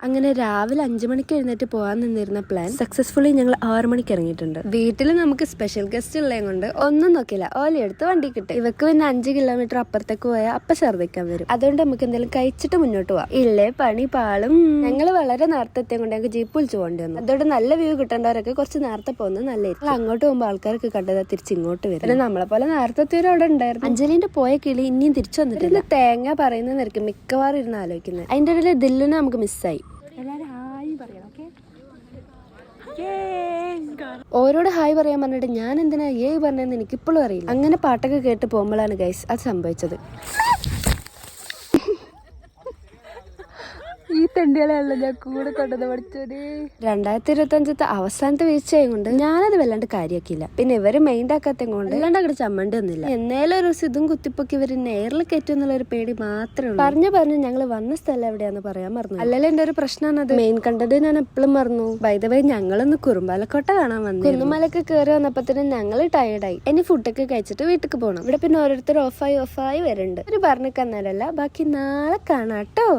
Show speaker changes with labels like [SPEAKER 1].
[SPEAKER 1] അങ്ങനെ രാവിലെ 5 മണിക്ക് എഴുന്നേറ്റ് പോകാൻ നിന്നിരുന്ന പ്ലാൻ സക്സസ്ഫുള്ളി ഞങ്ങൾ 6 മണിക്ക് ഇറങ്ങിയിട്ടുണ്ട്. വീട്ടിൽ നമുക്ക് സ്പെഷ്യൽ ഗസ്റ്റ് ഉള്ളത് കൊണ്ട് ഒന്നും നോക്കില്ല, ഓലയെടുത്ത് വണ്ടി കിട്ടും. ഇവക്ക് പിന്നെ 5 കിലോമീറ്റർ അപ്പുറത്തേക്ക് പോയാൽ അപ്പൊ ഛർദ്ദിക്കാൻ വരും. അതുകൊണ്ട് നമുക്ക് എന്തെങ്കിലും കഴിച്ചിട്ട് മുന്നോട്ട് പോവാം. ഇല്ലേ പണി പാളും. ഞങ്ങൾ വളരെ നേരത്തെ എത്തിയ കൊണ്ട് ഞങ്ങൾക്ക് ജീപ്പ് വിളിച്ചു പോകേണ്ടി വന്നു. അതോടെ നല്ല വ്യൂ കിട്ടേണ്ടവരൊക്കെ കുറച്ച് നേരത്തെ പോകുന്നത് നല്ലതായിരിക്കും. അങ്ങോട്ട് പോകുമ്പോൾ ആൾക്കാർക്ക് കണ്ടത് തിരിച്ച് ഇങ്ങോട്ട് വരും. പിന്നെ നമ്മളെ പോലെ നേരത്തെ എത്തിയവരും അവിടെ ഉണ്ടായിരുന്നു. അഞ്ജലിന്റെ പോയ കിളി ഇനിയും തിരിച്ചു വന്നിട്ടില്ല. തേങ്ങ പറയുന്ന നിരക്ക് മിക്കവാറും ഇരുന്ന് ആലോചിക്കുന്നത്. അതിന്റെ ഇടയിൽ ദില്ലിനെ നമുക്ക് മിസ്സായി. ഓരോട് ഹായ് പറയാൻ പറഞ്ഞിട്ട് ഞാൻ എന്തിനാ ഏയ് പറഞ്ഞതെന്ന് എനിക്കിപ്പോഴും അറിയില്ല. അങ്ങനെ പാട്ടൊക്കെ കേട്ട് പോകുമ്പോഴാണ് ഗൈസ് അത് സംഭവിച്ചത്. ഈ തെണ്ടികളെയല്ല ഞാൻ കൂടെ കൊണ്ടത് പഠിച്ചത്. 2025 അവസാനത്തെ വീഴ്ചയും കൊണ്ട് ഞാനത് വല്ലാണ്ട് കാര്യാക്കില്ല. പിന്നെ ഇവര് മെയിൻഡ് ആക്കാത്ത കൊണ്ട് വല്ലാണ്ട് അങ്ങോട്ട് ചമ്മണ്ടി ഒന്നുമില്ല. എന്നേലും ഒരു ഇതും കുത്തിപ്പൊക്കി ഇവര് നേരിൽ കയറ്റും എന്നുള്ള ഒരു പേടി മാത്രമേ ഉള്ളൂ. പറഞ്ഞു ഞങ്ങൾ വന്ന സ്ഥലം എവിടെയാന്ന് പറയാൻ മറന്നു. അല്ലല്ലോ എന്റെ ഒരു പ്രശ്നമാണ് അത്. മെയിൻ കണ്ടത് ഞാൻ എപ്പോഴും മറന്നു. ബൈ ദ വേ ഞങ്ങളൊന്ന് കുറുമ്പാലക്കോട്ട കാണാൻ വന്നു. കുന്നുമലൊക്കെ കയറി വന്നപ്പോ ഞങ്ങൾ ടയർഡായി. ഇനി ഫുഡൊക്കെ കഴിച്ചിട്ട് വീട്ടിൽ പോകണം. ഇവിടെ പിന്നെ ഓരോരുത്തർ ഓഫായി വരുന്നുണ്ട്. ഒരു പറഞ്ഞിക്കന്നേരല്ല, ബാക്കി നാളെ കാണാട്ടോ.